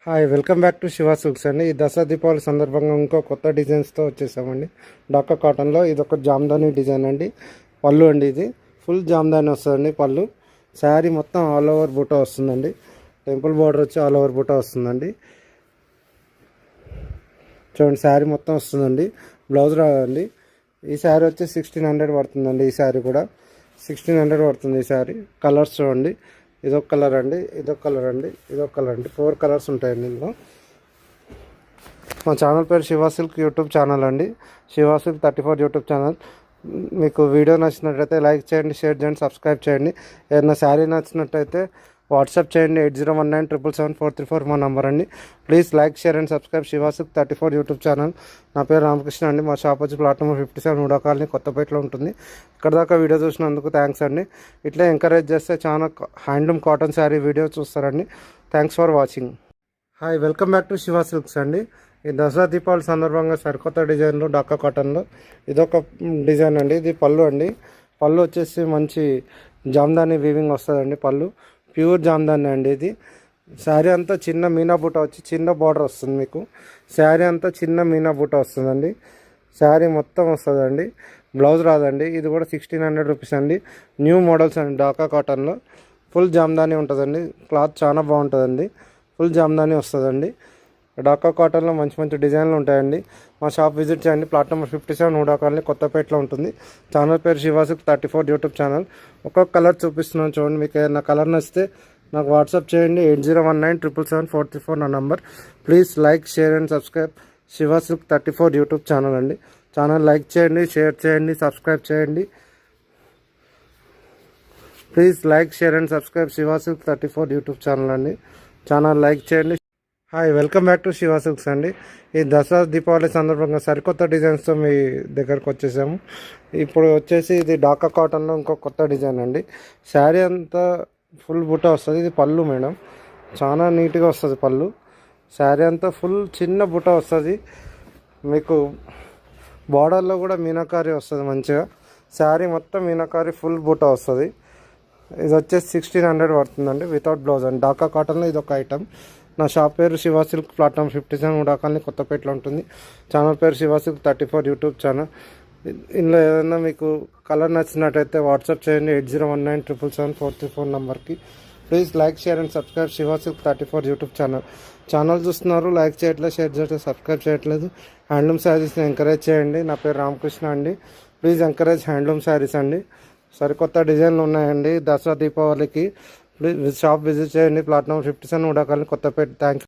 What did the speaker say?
Hi welcome back to Shiva silks అండి. ఈ దసరా దీపావళి సందర్భంగా ఇంకో కొత్త డిజైన్స్తో వచ్చేసామండి. డాకా కాటన్లో ఇది ఒక జామ్దాని డిజైన్ అండి. పళ్ళు అండి, ఇది ఫుల్ జామ్దాని వస్తుందండి. పళ్ళు శారీ మొత్తం ఆల్ ఓవర్ బూటా వస్తుందండి. టెంపుల్ బార్డర్ వచ్చి ఆల్ ఓవర్ బూటా వస్తుందండి. చూడండి, శారీ మొత్తం వస్తుందండి. బ్లౌజ్ రాదండి. ఈ శారీ వచ్చి 1600 పడుతుందండి. ఈ శారీ కూడా 1600 పడుతుంది. ఈ శారీ కలర్స్ చూడండి, ఇదొక కలర్ అండి, ఇదొక కలర్ అండి, ఇదొక కలర్ అండి. 4 కలర్స్ ఉంటాయండి ఇందులో. మా ఛానల్ పేరు శివ సిల్క్ యూట్యూబ్ ఛానల్ అండి. Shiva silk 34 YouTube channel. మీకు వీడియో నచ్చినట్లయితే లైక్ చేయండి, షేర్ చేయండి, సబ్స్క్రైబ్ చేయండి. ఏదైనా శారీ నచ్చినట్టయితే వాట్సాప్ చేయండి. 8019777434 మా నంబర్ అండి. Please like, share and subscribe Shiva silk 34 YouTube channel. నా పేరు రామకృష్ణ అండి. మా షాప్ వచ్చి ప్లాట్ నెంబర్ 57 హుడా కాలనీ, కొత్తపేటలో ఉంటుంది. ఇక్కడ దాకా వీడియో చూసినందుకు థ్యాంక్స్ అండి. ఇట్లా ఎంకరేజ్ చేస్తే చాలా హ్యాండ్లూమ్ కాటన్ శారీ వీడియో చూస్తారండి. Thanks for watching. Hi welcome back to Shiva silks అండి. ఈ దసరా దీపావళి సందర్భంగా సరికొత్త డిజైన్లో డాకా కాటన్లో ఇదొక డిజైన్ అండి. ఇది పళ్ళు అండి. పళ్ళు వచ్చేసి మంచి జామ్దాని వీవింగ్ వస్తుందండి. పళ్ళు ప్యూర్ జామ్దాని అండి. ఇది శారీ అంతా చిన్న మీనా బూట వచ్చి చిన్న బార్డర్ వస్తుంది. మీకు శారీ అంతా చిన్న మీనా బూట వస్తుందండి. శారీ మొత్తం వస్తుందండి. బ్లౌజ్ రాదండి. ఇది కూడా 1600 రూపీస్ అండి. న్యూ మోడల్స్ అండి. డాకా కాటన్లో ఫుల్ జామ్దాని ఉంటుందండి. క్లాత్ చాలా బాగుంటుందండి. ఫుల్ జామ్దాని వస్తుందండి. డాకా కాటన్లో మంచి మంచి డిజైన్లు ఉంటాయండి. మా షాప్ విజిట్ చేయండి. ప్లాట్ నెంబర్ 57 హుడా కాలనీ, కొత్తపేటలో ఉంటుంది. ఛానల్ పేరు శివ సిల్క్ 34 యూట్యూబ్ ఛానల్. ఒక్కొక్క కలర్ చూపిస్తున్నాను చూడండి. మీకు ఏదైనా కలర్ నచ్చితే నాకు వాట్సాప్ చేయండి. 8019777434 నా number. Please like, share and subscribe Shiva silk 34 YouTube channel అండి. ఛానల్ లైక్ చేయండి, షేర్ చేయండి, సబ్స్క్రైబ్ చేయండి. Please like, share and subscribe Shiva silk 34 YouTube channel అండి. ఛానల్ లైక్ చేయండి. Hi welcome back to Shiva silks అండి. ఈ దసరా దీపావళి సందర్భంగా సరికొత్త డిజైన్స్తో మీ దగ్గరకు వచ్చేసాము. ఇప్పుడు వచ్చేసి ఇది డాకా కాటన్లో ఇంకో కొత్త డిజైన్ అండి. శారీ అంతా ఫుల్ బుట్ట వస్తుంది. ఇది పళ్ళు మేడం, చాలా నీట్గా వస్తుంది పళ్ళు. శారీ అంతా ఫుల్ చిన్న బుట్ట వస్తుంది. మీకు బార్డర్లో కూడా మీనాకారి వస్తుంది మంచిగా. శారీ మొత్తం మీనాకారి ఫుల్ బుట్ట వస్తుంది. ఇది వచ్చేసి 1600 పడుతుందండి వితౌట్ బ్లౌజ్ అండి. డాకా కాటన్లో ఇది ఒక ఐటమ్. నా షాప్ పేరు Shiva Silk, plot number 57 Hooda colony, కొత్తపేటలో ఉంటుంది. ఛానల్ పేరు శివ సిల్క్ 34 యూట్యూబ్ ఛానల్. ఇందులో ఏదైనా మీకు కలర్ నచ్చినట్టయితే వాట్సాప్ చేయండి. 8019777434 నెంబర్కి. Please like, share and subscribe Shiva silk 34 YouTube channel. Channel చూస్తున్నారు, లైక్ చేయట్లేదు, షేర్ చేయట్లేదు, సబ్స్క్రైబ్ చేయట్లేదు. హ్యాండ్లూమ్ శారీస్ని ఎంకరేజ్ చేయండి. నా పేరు రామకృష్ణ అండి. ప్లీజ్ ఎంకరేజ్ హ్యాండ్లూమ్ శారీస్ అండి. సరికొత్త డిజైన్లు ఉన్నాయండి దసరా దీపావళికి. ప్లీజ్ షాప్ విజిట్ చేయండి. Plot number 57 Hooda colony, Kothapet. Thank you.